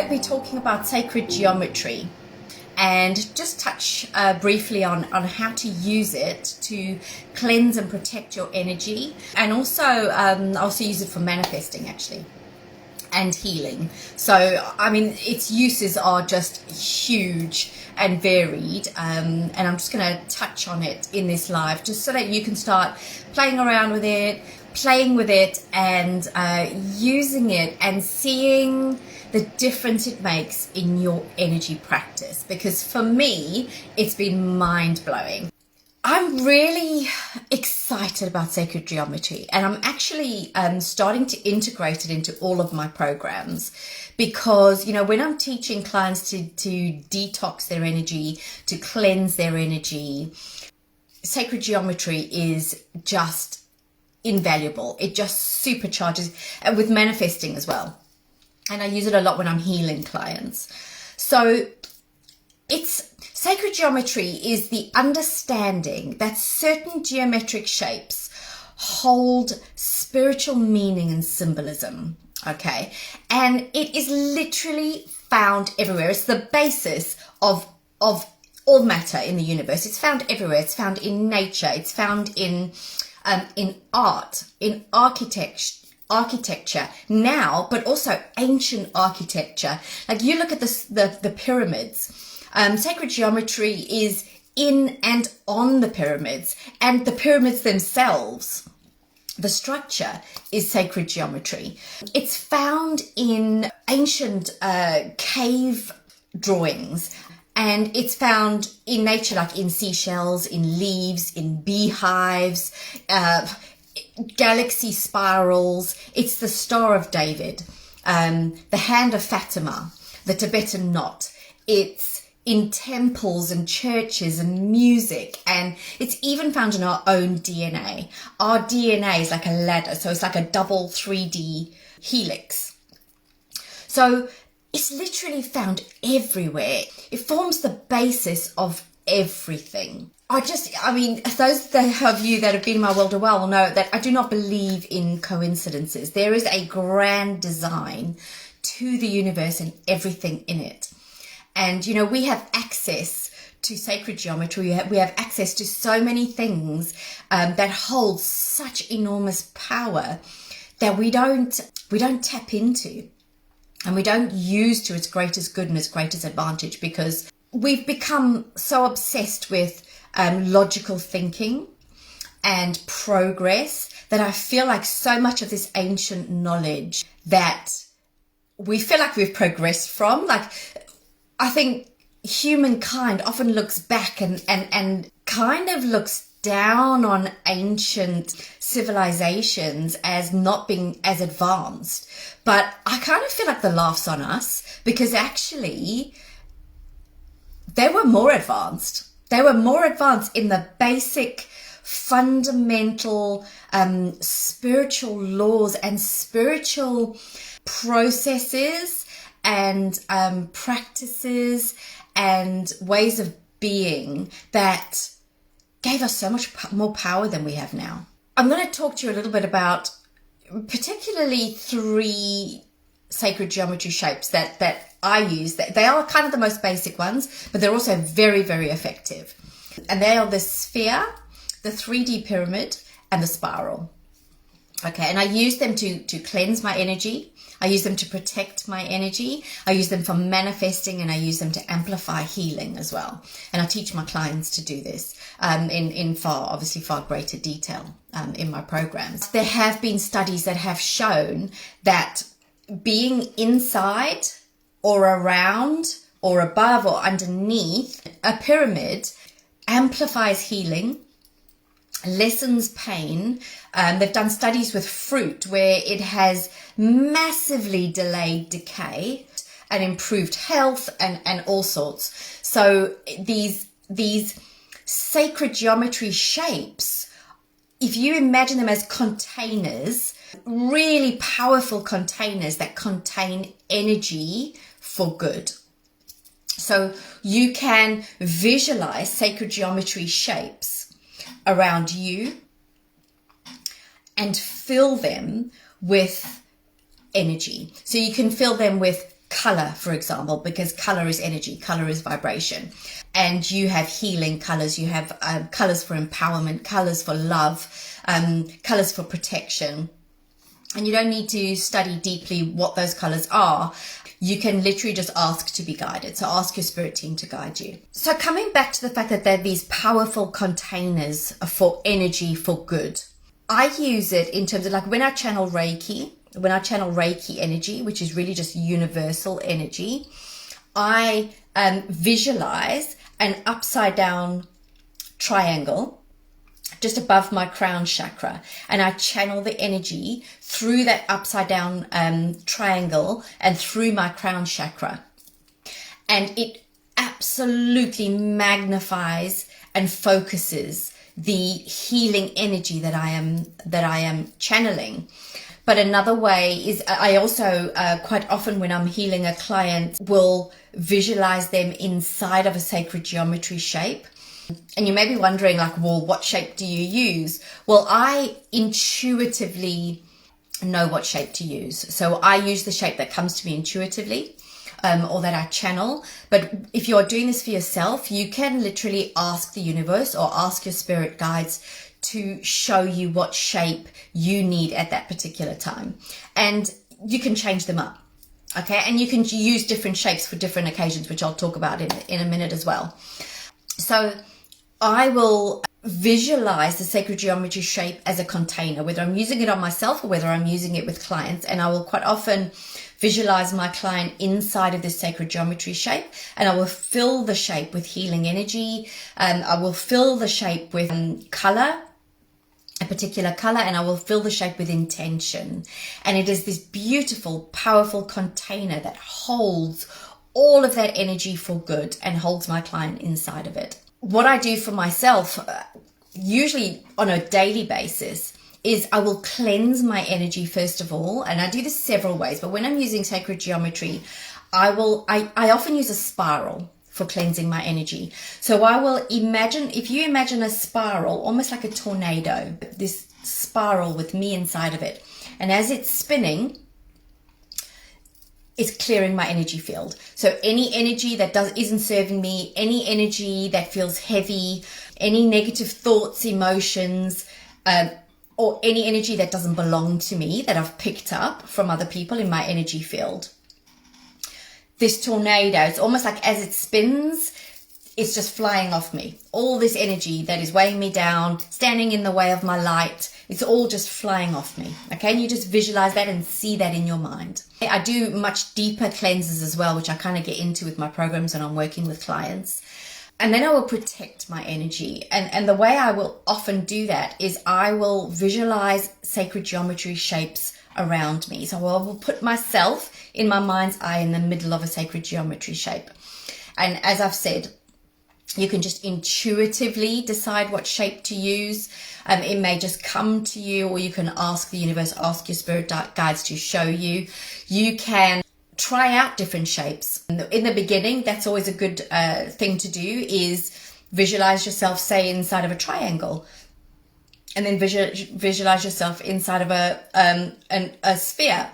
to be talking about sacred geometry and just touch briefly on how to use it to cleanse and protect your energy, and also use it for manifesting actually and healing. So I mean, its uses are just huge and varied, and I'm just going to touch on it in this live just so that you can start playing around with it, and using it and seeing the difference it makes in your energy practice, because for me it's been mind-blowing. I'm really excited about sacred geometry, and I'm actually starting to integrate it into all of my programs, because you know, when I'm teaching clients to detox their energy, to cleanse their energy, sacred geometry is just invaluable. It just supercharges, and with manifesting as well. And I use it a lot when I'm healing clients. So sacred geometry is the understanding that certain geometric shapes hold spiritual meaning and symbolism, okay? And it is literally found everywhere. It's the basis of all matter in the universe. It's found everywhere. It's found in nature. It's found in art, in architecture now, but also ancient architecture. Like, you look at the pyramids. Sacred geometry is in and on the pyramids, and the pyramids themselves, the structure is sacred geometry. It's found in ancient cave drawings, and it's found in nature, like in seashells, in leaves, in beehives, galaxy spirals. It's the Star of David, the Hand of Fatima, the Tibetan knot. It's in temples and churches and music, and it's even found in our own DNA. Our DNA is like a ladder, so it's like a double 3D helix. So it's literally found everywhere. It forms the basis of everything. I mean, those of you that have been in my world a while will know that I do not believe in coincidences. There is a grand design to the universe and everything in it. And, you know, we have access to sacred geometry. We have access to so many things that hold such enormous power that we don't tap into, and we don't use to its greatest good and its greatest advantage, because we've become so obsessed with logical thinking and progress that I feel like so much of this ancient knowledge that we feel like we've progressed from, like, I think humankind often looks back and kind of looks down on ancient civilizations as not being as advanced. But I kind of feel like the laugh's on us, because actually they were more advanced. They were more advanced in the basic, fundamental spiritual laws and spiritual processes and practices and ways of being that gave us so much more power than we have now. I'm going to talk to you a little bit about particularly 3 sacred geometry shapes that I use. They are kind of the most basic ones, but they're also very, very effective. And they are the sphere, the 3D pyramid, and the spiral. Okay, and I use them to cleanse my energy. I use them to protect my energy. I use them for manifesting, and I use them to amplify healing as well. And I teach my clients to do this in far greater detail in my programs. There have been studies that have shown that being inside or around or above or underneath a pyramid amplifies healing, lessens pain. They've done studies with fruit where it has massively delayed decay and improved health and all sorts. So these sacred geometry shapes, if you imagine them as containers, really powerful containers that contain energy for good. So you can visualize sacred geometry shapes around you and fill them with energy. So you can fill them with color, for example, because color is energy, color is vibration. And you have healing colors, you have colors for empowerment, colors for love, colors for protection. And you don't need to study deeply what those colors are. You can literally just ask to be guided. So ask your spirit team to guide you. So coming back to the fact that they're these powerful containers for energy for good. I use it in terms of like when I channel Reiki energy, which is really just universal energy, I visualize an upside down triangle just above my crown chakra, and I channel the energy through that upside down triangle and through my crown chakra, and it absolutely magnifies and focuses the healing energy that I am channeling. But another way is I also quite often when I'm healing a client will visualize them inside of a sacred geometry shape. And you may be wondering like, well, what shape do you use? Well, I intuitively know what shape to use. So I use the shape that comes to me intuitively, or that I channel. But if you're doing this for yourself, you can literally ask the universe or ask your spirit guides to show you what shape you need at that particular time. And you can change them up. Okay. And you can use different shapes for different occasions, which I'll talk about in a minute as well. So I will visualize the sacred geometry shape as a container, whether I'm using it on myself or whether I'm using it with clients. And I will quite often visualize my client inside of this sacred geometry shape, and I will fill the shape with healing energy. I will fill the shape with color, a particular color, and I will fill the shape with intention. And it is this beautiful, powerful container that holds all of that energy for good and holds my client inside of it. What I do for myself, usually on a daily basis, is I will cleanse my energy first of all. And I do this several ways, but when I'm using sacred geometry, I often use a spiral for cleansing my energy. So I will imagine, if you imagine a spiral, almost like a tornado, this spiral with me inside of it. And as it's spinning, it's clearing my energy field. So any energy that isn't serving me, any energy that feels heavy, any negative thoughts, emotions, or any energy that doesn't belong to me that I've picked up from other people in my energy field. This tornado, it's almost like as it spins, it's just flying off me. All this energy that is weighing me down, standing in the way of my light, it's all just flying off me. Okay, and you just visualize that and see that in your mind. I do much deeper cleanses as well, which I kind of get into with my programs when I'm working with clients. And then I will protect my energy. And the way I will often do that is I will visualize sacred geometry shapes around me. So I will put myself in my mind's eye in the middle of a sacred geometry shape. And as I've said, you can just intuitively decide what shape to use. It may just come to you, or you can ask the universe, ask your spirit guides to show you. You can try out different shapes. In the beginning, that's always a good thing to do, is visualize yourself, say, inside of a triangle. And then visualize yourself inside of a sphere.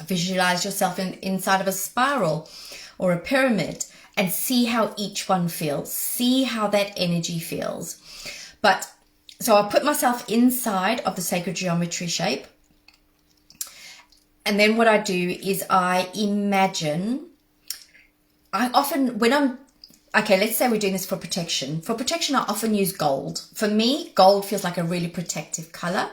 Visualize yourself inside of a spiral or a pyramid, and see how each one feels. See how that energy feels. But so I put myself inside of the sacred geometry shape. And then what I do is I imagine, let's say we're doing this for protection. For protection, I often use gold. For me, gold feels like a really protective color.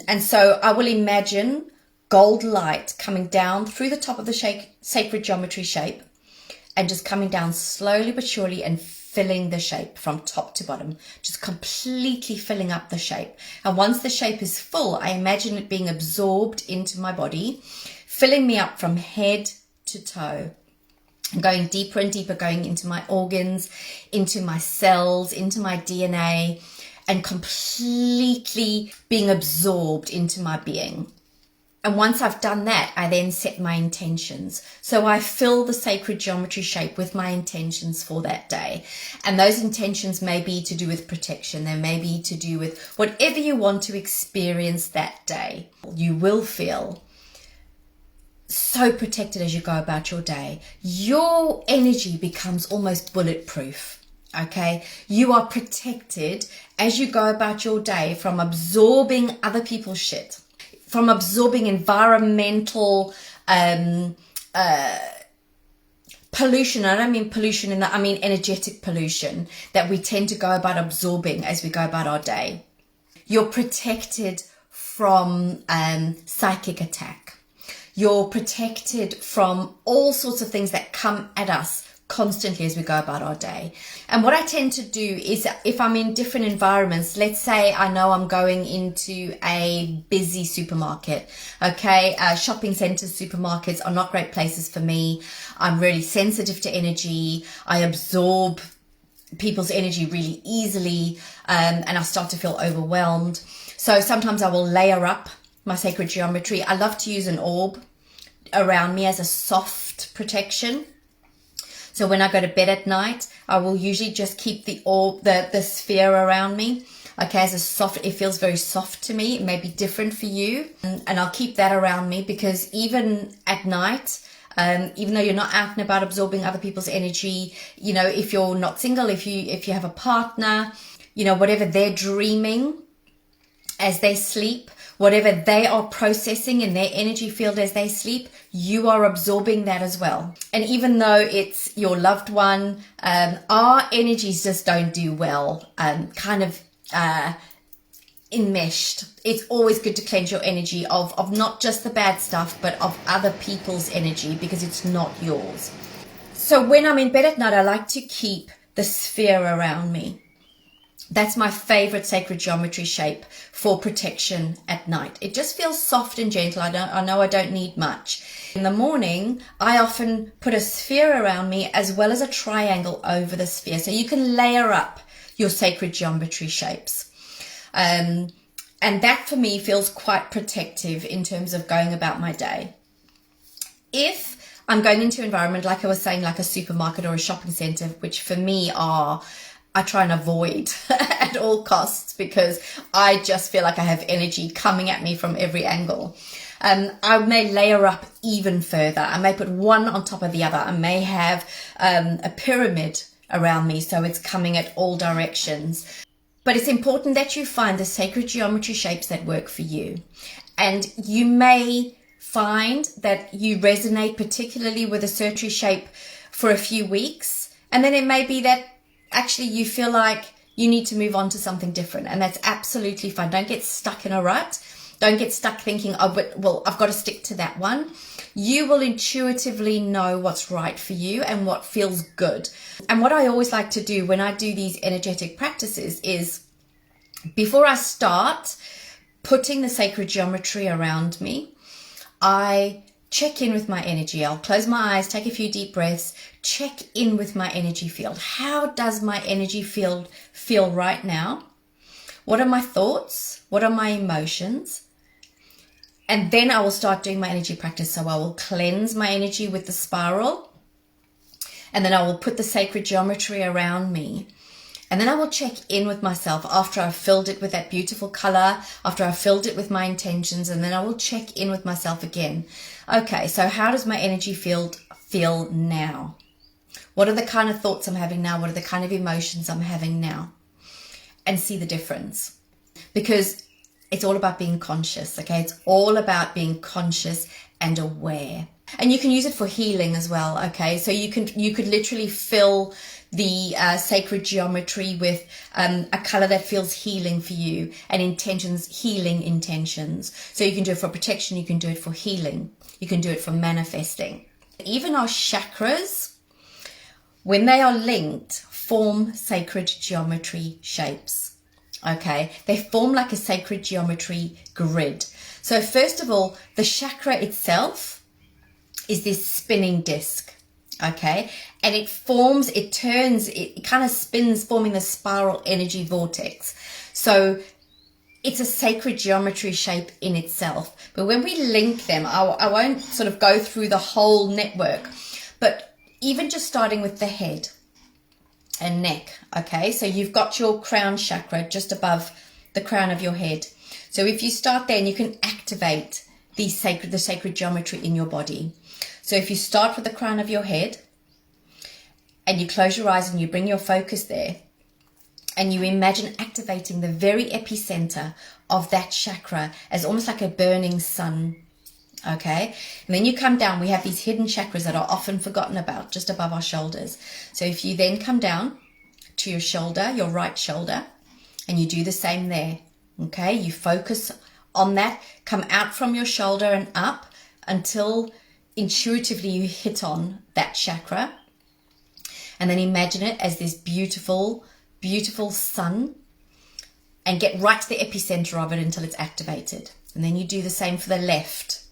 And so I will imagine gold light coming down through the top of the sacred geometry shape, and just coming down slowly but surely and filling the shape from top to bottom, just completely filling up the shape. And once the shape is full, I imagine it being absorbed into my body, filling me up from head to toe, and going deeper and deeper, going into my organs, into my cells, into my DNA, and completely being absorbed into my being. And once I've done that, I then set my intentions. So I fill the sacred geometry shape with my intentions for that day. And those intentions may be to do with protection. They may be to do with whatever you want to experience that day. You will feel so protected as you go about your day. Your energy becomes almost bulletproof. Okay, you are protected as you go about your day from absorbing other people's shit, from absorbing environmental pollution. I don't mean pollution in that, I mean energetic pollution that we tend to go about absorbing as we go about our day. You're protected from psychic attack. You're protected from all sorts of things that come at us constantly as we go about our day. And what I tend to do is, if I'm in different environments, let's say I know I'm going into a busy supermarket, okay, shopping centers, supermarkets are not great places for me. I'm really sensitive to energy. I absorb people's energy really easily, and I start to feel overwhelmed. So sometimes I will layer up my sacred geometry. I love to use an orb around me as a soft protection. So when I go to bed at night, I will usually just keep the orb, the sphere around me, okay, as a soft, it feels very soft to me. It may be different for you. And I'll keep that around me, because even at night, even though you're not out and about absorbing other people's energy, you know, if you're not single, if you have a partner, you know, whatever they're dreaming as they sleep, whatever they are processing in their energy field as they sleep, you are absorbing that as well. And even though it's your loved one, our energies just don't do well, enmeshed. It's always good to cleanse your energy of not just the bad stuff, but of other people's energy, because it's not yours. So when I'm in bed at night, I like to keep the sphere around me. That's my favorite sacred geometry shape for protection at night. It just feels soft and gentle. I know I don't need much. In the morning, I often put a sphere around me as well as a triangle over the sphere. So you can layer up your sacred geometry shapes. And that for me feels quite protective in terms of going about my day. If I'm going into an environment, like I was saying, like a supermarket or a shopping center, which for me I try and avoid at all costs, because I just feel like I have energy coming at me from every angle. I may layer up even further. I may put one on top of the other. I may have a pyramid around me, so it's coming at all directions. But it's important that you find the sacred geometry shapes that work for you. And you may find that you resonate particularly with a certain shape for a few weeks. And then it may be that actually you feel like you need to move on to something different, and that's absolutely fine. Don't get stuck in a rut. Don't get stuck thinking, oh, but well, I've got to stick to that one. You will intuitively know what's right for you and what feels good. And what I always like to do when I do these energetic practices is, before I start putting the sacred geometry around me, I check in with my energy. I'll close my eyes, take a few deep breaths, check in with my energy field. How does my energy field feel right now? What are my thoughts? What are my emotions? And then I will start doing my energy practice. So I will cleanse my energy with the spiral, and then I will put the sacred geometry around me. And then I will check in with myself after I've filled it with that beautiful color, after I've filled it with my intentions, and then I will check in with myself again. Okay, so how does my energy field feel now? What are the kind of thoughts I'm having now? What are the kind of emotions I'm having now? And see the difference. Because it's all about being conscious, okay? It's all about being conscious and aware. And you can use it for healing as well, okay? So you could literally fill the sacred geometry with a color that feels healing for you, and intentions, healing intentions. So you can do it for protection, you can do it for healing, you can do it for manifesting. Even our chakras, when they are linked, form sacred geometry shapes. Okay, they form like a sacred geometry grid. So first of all, the chakra itself is this spinning disc. Okay, and it kind of spins, forming the spiral energy vortex. So it's a sacred geometry shape in itself. But when we link them, I won't sort of go through the whole network, but even just starting with the head and neck. Okay, so you've got your crown chakra just above the crown of your head. So if you start there, and you can activate the sacred geometry in your body. So if you start with the crown of your head and you close your eyes and you bring your focus there and you imagine activating the very epicenter of that chakra as almost like a burning sun. Okay, and then you come down. We have these hidden chakras that are often forgotten about just above our shoulders. So if you then come down to your shoulder, your right shoulder, and you do the same there. Okay, you focus on that, come out from your shoulder and up until intuitively you hit on that chakra, and then imagine it as this beautiful, beautiful sun, and get right to the epicenter of it until it's activated. And then you do the same for the left.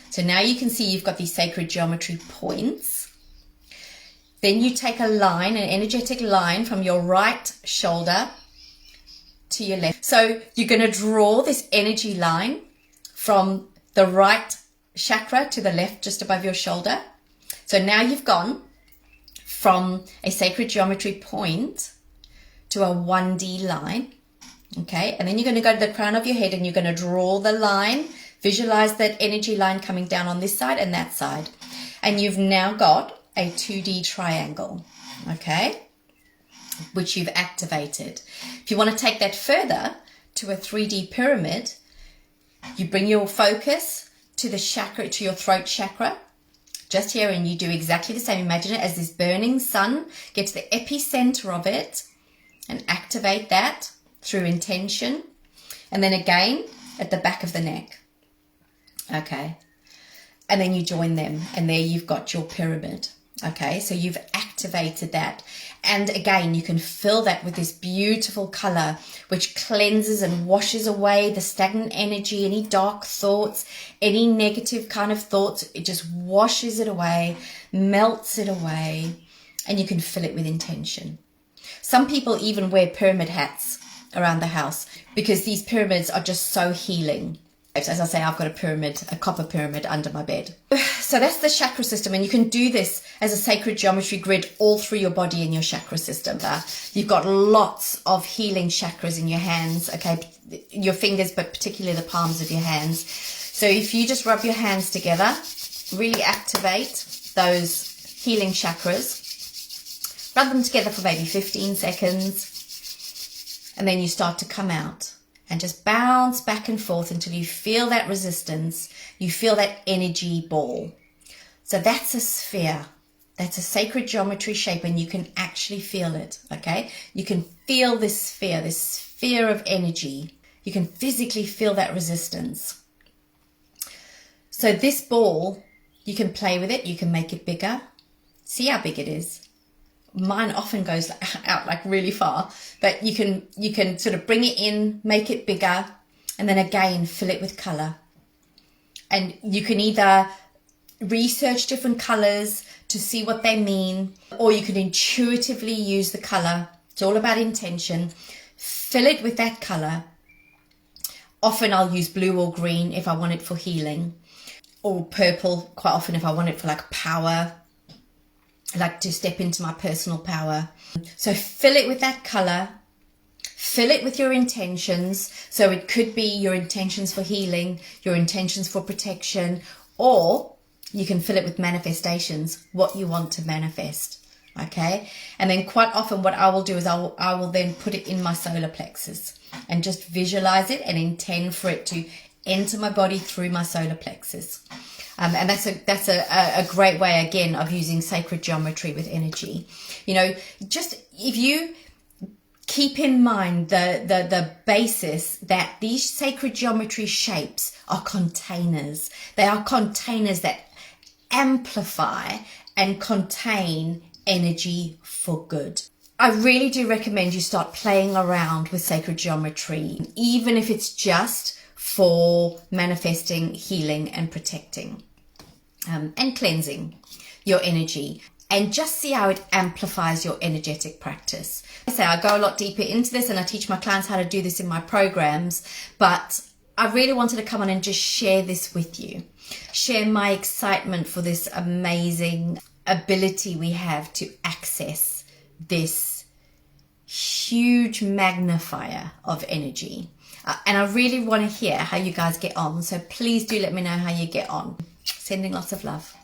So now you can see you've got these sacred geometry points. Then you take a line, an energetic line from your right shoulder to your left. So you're going to draw this energy line from the right chakra to the left, just above your shoulder. So now you've gone from a sacred geometry point to a 1D line. Okay, and then you're going to go to the crown of your head and you're going to draw the line. Visualize that energy line coming down on this side and that side. And you've now got a 2D triangle, okay, which you've activated. If you want to take that further to a 3D pyramid, you bring your focus to the chakra, to your throat chakra, just here, and you do exactly the same. Imagine it as this burning sun. Get to the epicenter of it and activate that through intention. And then again at the back of the neck. Okay. And then you join them, and there you've got your pyramid. Okay, so you've activated that. And again, you can fill that with this beautiful color, which cleanses and washes away the stagnant energy, any dark thoughts, any negative kind of thoughts. It just washes it away, melts it away, and you can fill it with intention. Some people even wear pyramid hats around the house because these pyramids are just so healing. As I say, I've got a copper pyramid under my bed. So that's the chakra system, and you can do this as a sacred geometry grid all through your body and your chakra system. You've got lots of healing chakras in your hands, okay, your fingers, but particularly the palms of your hands. So if you just rub your hands together, really activate those healing chakras, rub them together for maybe 15 seconds, and then you start to come out. And just bounce back and forth until you feel that resistance. You feel that energy ball. So that's a sphere. That's a sacred geometry shape, and you can actually feel it, okay? You can feel this sphere of energy. You can physically feel that resistance. So this ball, you can play with it. You can make it bigger. See how big it is. Mine often goes out like really far, but you can sort of bring it in, make it bigger, and then again fill it with color. And you can either research different colors to see what they mean, or you can intuitively use the color. It's all about intention. Fill it with that color. Often I'll use blue or green if I want it for healing, or purple quite often if I want it for like power, like to step into my personal power. So fill it with that color, fill it with your intentions. So it could be your intentions for healing, your intentions for protection, or you can fill it with manifestations, what you want to manifest. Okay. And then quite often what I will do is I will then put it in my solar plexus and just visualize it and intend for it to enter my body through my solar plexus. And that's a great way, again, of using sacred geometry with energy. You know, just if you keep in mind the basis that these sacred geometry shapes are containers. They are containers that amplify and contain energy for good. I really do recommend you start playing around with sacred geometry, even if it's just for manifesting, healing and protecting. And cleansing your energy, and just see how it amplifies your energetic practice. I go a lot deeper into this, and I teach my clients how to do this in my programs, but I really wanted to come on and just share this with you, share my excitement for this amazing ability we have to access this huge magnifier of energy. And I really want to hear how you guys get on. So please do let me know how you get on. Sending lots of love.